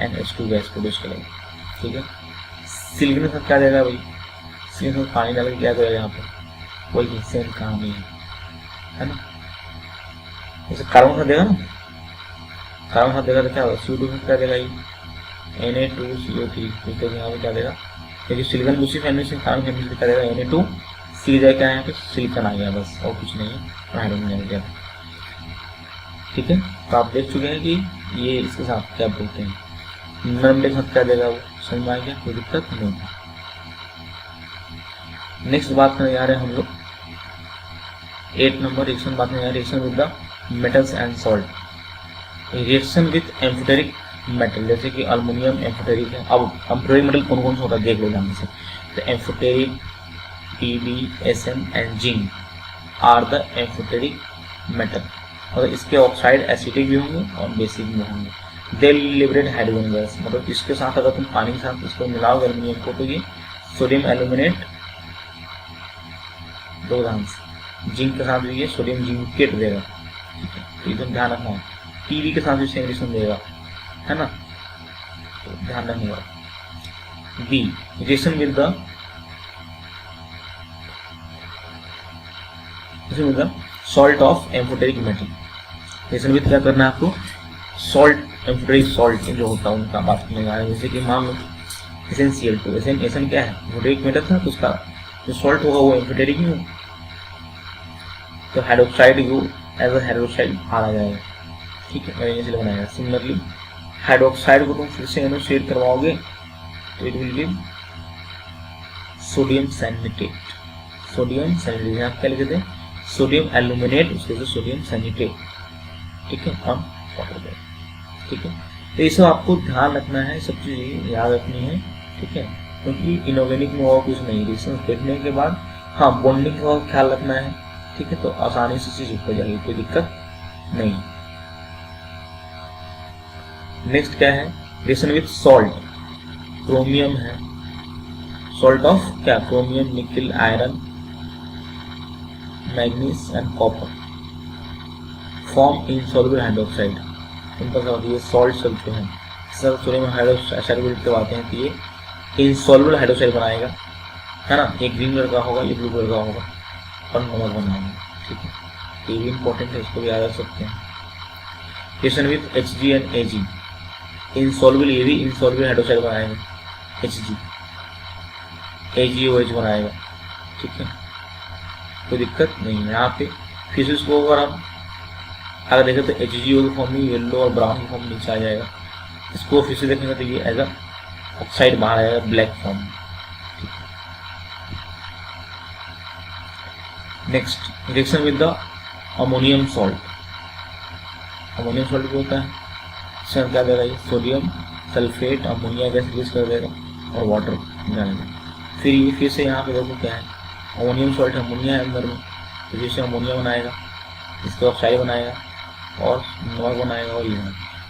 and H2 gas produce करेगा। ठीक है, सिल्वर के साथ क्या देगा भाई? सिल्वर में पानी डाल के क्या करेगा यहाँ पर? वही सेम काम ही है ना। जैसे कार्बन साथ देगा ना, कार्बन साथ देगा तो क्या होगा? CO2 साथ क्या देगा? ये Na2CO3, तो यहाँ पे क्या देगा? क्योंकि सिलिकॉन दूसरी फैमिली से, कार्बन फैमिली से क्या देगा? Na2 सी जाए, क्या है यहाँ पे? सिलिकॉन आ गया बस, और कुछ नहीं है, हाइड्रोजन आ गया। ठीक है, तो आप देख चुके हैं कि ये इसके साथ क्या बोलते हैं, नॉन के साथ क्या देगा, वो समझ में आ गया, कोई दिक्कत नहीं। नेक्स्ट बात करने जा रहे हैं हम लोग 8 नंबर रिएक्शन बात करने जा रहे हैं, reaction with the metals and salt. Reaction with amphoteric metal, जैसे कि अल्युमिनियम एम्फोटेरिक है। अब एम्फोटेरिक मेटल कौन कौन सा होता है देख लो ध्यान से। तो amphoteric, PbSm and zinc are the amphoteric metal, और इसके ऑक्साइड एसिडिक भी होंगे और बेसिक भी होंगे। दे लिबरेट हाइड्रोजन गैस, मतलब इसके साथ अगर तुम पानी के साथ इसको मिलाओगे एल्यूमिनियम को, तो ये सोडियम एल्यूमिनेट दो ध्यान से, जिंक के साथ भी ये सोडियम जिंकेट देगा। ठीक है, तो एकदम ध्यान रखना है। टीवी के साथ भी सेम रिएक्शन देगा, है ना, तो ध्यान रखिएगा। B, reaction with the salt of amphoteric metal. Reaction with क्या करना है आपको? सॉल्ट, एम्फोटेरिक सॉल्ट जो होता है उनका बात करने जा रहे हैं। जैसे कि मान लो SnCl2, SN क्या है? एम्फोटेरिक मेटल था, तो उसका जो सॉल्ट होगा वो एम्फोटेरिक ही होगा, तो हाइड्रोक्साइड को एज अ हाइड्रोक्साइड आ जाएगा। ठीक है, मैग्नीशियम बनाएगा। सिमिलरली हाइड्रोक्साइड को तुम फिर से एनोसिएट करवाओगे तो it will give sodium stannate. Sodium stannate यहाँ क्या लिखे थे? सोडियम एल्यूमिनेट, उसके से सोडियम सैनिटेट। ठीक है, और वाटर गैस। ठीक है, तो ये सब आपको ध्यान रखना है, सब चीज़ याद रखनी है। ठीक है, क्योंकि इनऑर्गेनिक में और कुछ नहीं, रिएक्शन देखने के बाद हाँ बॉन्डिंग का ख्याल रखना है। ठीक है, तो आसानी से चीज हो जाएगी, कोई दिक्कत नहीं। नेक्स्ट क्या है? Reaction with salt. क्रोमियम है, सॉल्ट ऑफ क्या? क्रोमियम, निकल, iron, manganese and copper form insoluble hydroxide. उनका सब ये सॉल्ट सब जो है सब सोडियम हाइड्रोक्साइड को करवाते हैं, तो ये इनसॉल्युबल हाइड्रोक्साइड बनाएगा, है ना। ये ग्रीन कलर का होगा, ये ब्लू कलर का होगा, और नमक बनाएंगे। ठीक है, ये भी इंपॉर्टेंट है, इसको भी याद रख सकते हैं। Reaction with Hg and Ag, insoluble, ये भी इनसॉल्युबल हाइड्रोक्साइड बनाएगा, Hg, AgOH बनाएगा। ठीक है, कोई दिक्कत नहीं है यहाँ पे। फिर इसको अगर देखें तो HgO की फॉर्म में येलो और ब्राउन की फॉर्म नीचे आ जाएगा। इसको फिर से देखेंगे तो ये एज अ ऑक्साइड बाहर आएगा, black form. Next, reaction with the ammonium salt. Ammonium salt भी होता है, इसमें क्या देगा? ये sodium sulphate ammonia gas release कर देगा और वाटर जाएगा। फिर ये फिर से यहाँ पे देखो क्या है, अमोनियम सॉल्ट, अमोनिया है अंदर में, तो जैसे अमोनिया बनाएगा, इसके ऑक्साइड बनाएगा और नमक बनाएगा, और ये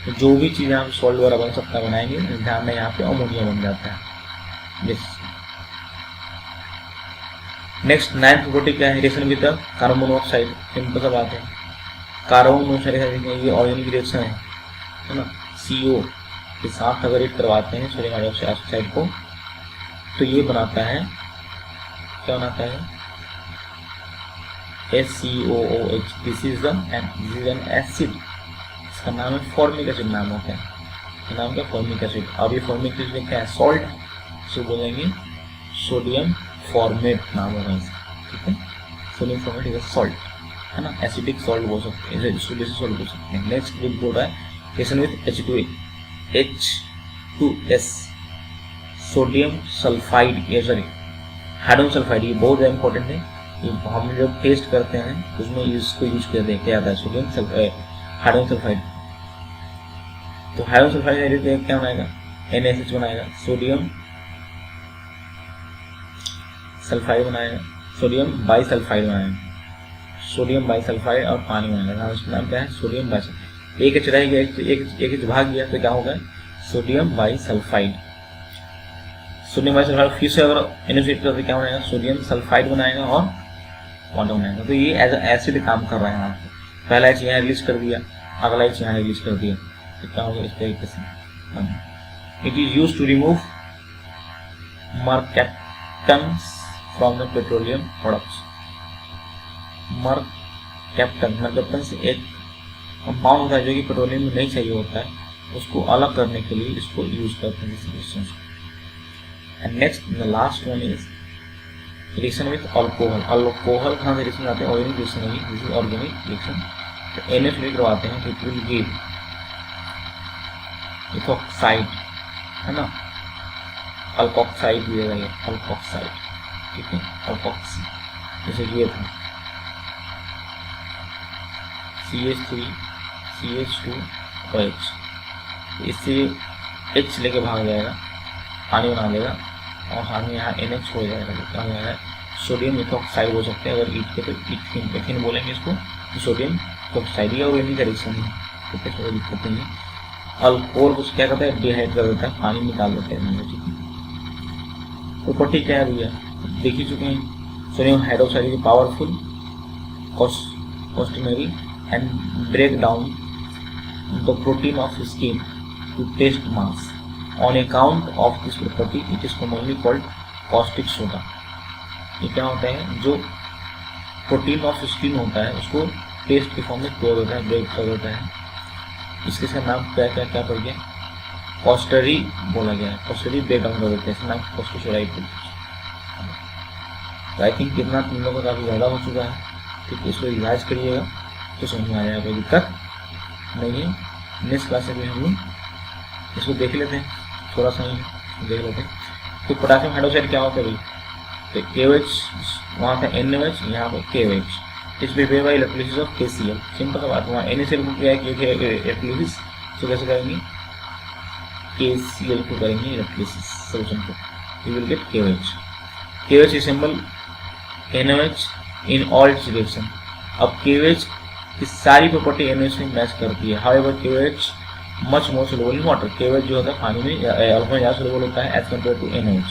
तो जो भी चीज़ यहाँ पे सॉल्ट वगैरह बन सकता है बनाएंगे, ध्यान में यहाँ पे अमोनिया बन जाता है। नेक्स्ट 9th प्रॉपर्टी क्या है? Reaction with carbon monoxide. Simple सा बात है, कार्बन मोनोऑक्साइड ये ऑर्गेनिक रिएक्शन है ना। CO के साथ अगर हिट करवाते हैं सोडियम हाइड्रोक्साइड को, तो ये बनाता है, क्या बनाता है? HCOOH। This is an acid, इसका नाम है फॉर्मिक एसिड नाम होता है, इसका नाम क्या? Formic acid. अब ये फॉर्मिक एसिड क्या है? सॉल्ट, इसको बोलेंगे सोडियम फॉर्मेट नाम होगा इसका। ठीक है, सोडियम फॉर्मेट इज सॉल्ट। है ना, एसिडिक सॉल्ट बोल सकते हैं, इसको बेसिक सॉल्ट बोल सकते हैं। नेक्स्ट बिल बोल रहा है reaction with H2S sodium sulphide, ये सॉरी हाइड्रोजन सल्फाइड, ये बहुत ज़्यादा इंपॉर्टेंट है। ये हम जब टेस्ट करते हैं उसमें इसको यूज करते हैं, क्या आता है सोडियम हाइड्रोजन सल्फाइड। तो हाइड्रोजन सल्फाइड क्या बनाएगा, NaSH बनाएगा, सोडियम सल्फाइड बनाएगा, सोडियम बाइसल्फाइड बनाएगा, सोडियम बाइसल्फाइड और पानी बनाएगा। उसका नाम क्या है, सोडियम बाइसल्फाइड। एक H रह गया, एक भाग गया तो क्या होगा, सोडियम बाइसल्फाइड। सोडियम बाइसल्फाइड फिर से अगर NaCH करते क्या बनाएगा, सोडियम सल्फाइड बनाएगा और वाटर बनाएगा। तो ये एज एसिड काम कर रहा है यहाँ पे। पहला H यहाँ रिलीज कर दिया, अगला H यहाँ रिलीज कर दिया, तो क्या होगा इस तरीके से। It is use to remove mercaptans from the petroleum products. Mercaptans एक कंपाउंड होता है जो कि पेट्रोलियम में नहीं चाहिए होता है, उसको अलग करने के लिए इसको यूज करते हैं इस रिएक्शन को। And next the last one is reaction with alcohol. Alcohol कहाँ से रिएक्शन आते हैं, ऑर्गेनिक रिएक्शन है, दिस इज ऑर्गेनिक रिएक्शन। तो NaCH करवाते हैं, इट विल गिव इथोक्साइड, है ना, अल्कोक्साइड दिएगा ये, अल्कोक्साइड, ठीक है, अल्कोक्सी, जैसे ये था CH3 CH2OH, इससे H लेके भाग जाएगा, पानी बना देगा और साथ में यहाँ NH हो जाएगा, क्या हो जाएगा, सोडियम इथोक्साइड हो सकते हैं। अगर ईट के तो इथिन बोलेंगे इसको, तो सोडियम इथोक्साइड या ऑर्गेनिक रिएक्शन है, तो कोई दिक्कत नहीं है। अल्कोहल को क्या करता है, डिहाइड्रेट कर देता है, पानी निकाल देता है, ठीक है। प्रॉपर्टी क्या है भैया, देख ही चुके हैं। Sodium hydroxide is powerful caustic and break down the protein of skin to test mass. On account of this property it is commonly called caustic soda. ये क्या होता है, जो प्रोटीन ऑफ स्किन होता है उसको टेस्ट के फॉर्म में तोड़ देता है, ब्रेक कर देता है। इसके नाम क्या पड़ गया, कॉस्टरी बोला गया है, कॉस्टरी ब्रेक डाउन कर देते हैं, इसका नाम कॉस्टिक सोडा ही बोलते हैं। आई थिंक कितना तुम लोगों का काफ़ी ज़्यादा हो चुका है, ठीक है, इसको रिवाइज करिएगा तो समझ में आ जाएगा, कोई दिक्कत नहीं है। नेक्स्ट क्लास में हम लोग इसको देख लेते हैं, थोड़ा सा ही देख लेते हैं। तो पोटासियम हाइड्रोक्साइड क्या होता है भाई, तो KOH वहाँ था NaOH, यहाँ पर KOH, इस prepare by electrolysis of KCl। Simple सा बात, वहाँ NaCl को क्या है इलेक्ट्रोलिसिस, तो कैसे करेंगे, KCl को करेंगे इलेक्ट्रोलिसिस सोल्यूशन को, you will gate KOH। KOH is symbol NaOH in all it's reaction. अब KOH की सारी प्रॉपर्टी NaOH में मैच करती है, however KOH much more soluble in water. KOH जो होता है पानी में अल्कोहल में ज़्यादा सोल्यूबल होता है एज कम्पेयर टू NaOH।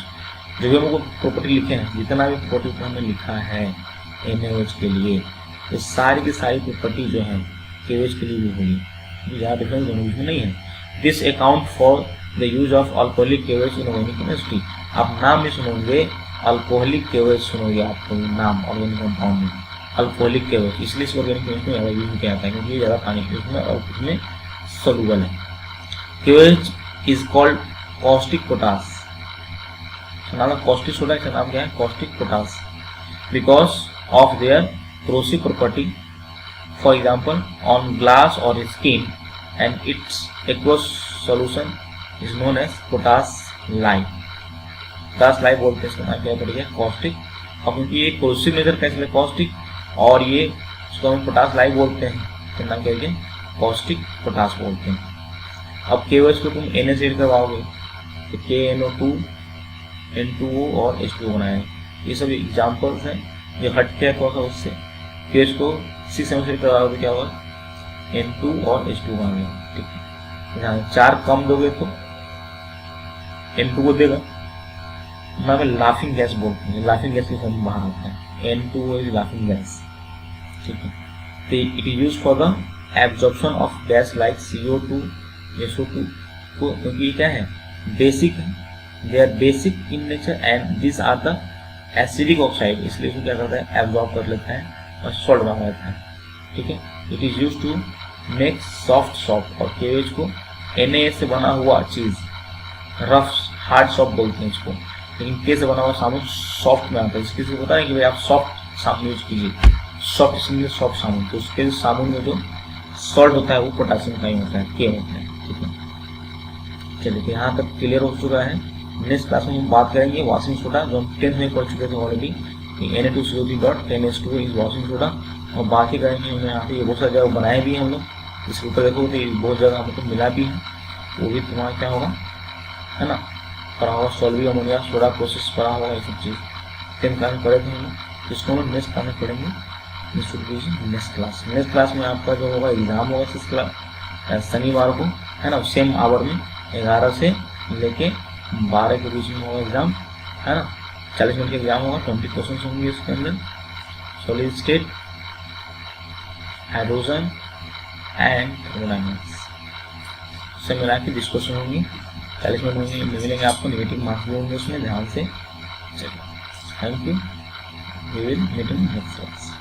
जो भी हमको प्रॉपर्टी लिखे हैं, जितना भी प्रॉपर्टी हमने लिखा है NaOH के लिए, तो सारी की सारी प्रॉपर्टी जो है KOH के लिए भी होगी, ज़्यादा डिफरेंस दोनों में नहीं है। This account for the use of alcoholic KOH in organic chemistry. आप नाम में सुनोगे अल्कोहलिक KOH, सुनोगे आपको नाम ऑर्गेनिक कंपाउंड में अल्कोहलिक KOH, इसलिए इस ऑर्गेनिक केमिस्ट्री में ज़्यादा यूज किया जाता है क्योंकि ज़्यादा पानी उसमें और उसमें सोल्यूबल है। KOH is called caustic potash, नाम कॉस्टिक सोडा, इसका नाम क्या है, caustic potash, because of their corrosive property, for example on glass और skin, and its aqueous solution is known as potash lime. Potash lime बोलते हैं, इसका नाम क्या पड़ेगा, कॉस्टिक। अब क्योंकि ये क्रोसिव नेचर का इसलिए कॉस्टिक, और ये उसको हम पोटास लाइम बोलते हैं, तो नाम क्या है, कॉस्टिक पोटास बोलते हैं। अब KOH को तुम NaCl करवाओगे तो KNO2 N2O और H2O बनाएंगे। ये सब एग्जाम्पल्स हैं, ये हटके है थोड़ा सा उससे। KOH को C7 करवाओगे क्या होगा, N2 और H2O बनाएंगे, ठीक है। यहाँ 4 कम दोगे तो N2 को देगा, ना मैं लाफिंग गैस बोलते हैं, लाफिंग गैस के फॉर्म में बाहर आता है, N2O इज लाफिंग गैस, ठीक है। तो it is use for the absorption of gas like CO2 SO2 को, क्योंकि ये क्या है, बेसिक है, they are basic in nature and this are the acidic oxide, इसलिए इसको क्या करता है, एब्जॉर्ब कर लेता है और सॉल्ट बना लेता है, ठीक है। It is use to make soft, और KOH को NaS से बना हुआ चीज रफ हार्ड सॉफ्ट बोलते हैं इसको, लेकिन K से बना हुआ साबुन सॉफ्ट में आता है। इसके से पता है कि भाई आप सॉफ्ट साबुन यूज कीजिए, सॉफ्ट सॉफ्ट साबुन, तो उसके साबुन में जो सॉल्ट होता है वो पोटासियम का ही होता है, के होता है। ठीक है, चलिए यहाँ तक क्लियर हो चुका है। नेक्स्ट क्लास में हम बात करेंगे वॉशिंग सोडा, जो हम 10th में पढ़ चुके थे already, Na2CO3.10H2O is washing soda. और बाकी करेंगे हमने यहाँ पे ये बहुत सारी जगह बनाए भी हैं हम लोग, इसके ऊपर देखो तो बहुत जगह हमको मिला भी है, वो भी तुम्हारा क्या होगा, है ना, पढ़ा होगा। सॉल्वी अमोनिया सोडा प्रोसेस पढ़ा होगा, ये सब चीज़ 10th क्लास में पढ़े थे हम लोग, इसको हम नेक्स्ट क्लास में पढ़ेंगे। नेक्स्ट क्लास में आपका जो होगा एग्जाम होगा शनिवार को, है ना, सेम आवर में 11 से लेके 12 के बीच में होगा एग्जाम, है ना। 40 मिनट का एग्जाम होगा, 20 क्वेश्चन होंगे इसके अंदर। Solid state, hydrogen and thermodynamics से मिला के 20 क्वेश्चन होंगे, 40 मिनट होंगे, मिलेंगे आपको, नेगेटिव मार्क्स भी होंगे उसमें, ध्यान से चलिए। Thank you, we will meet in next class.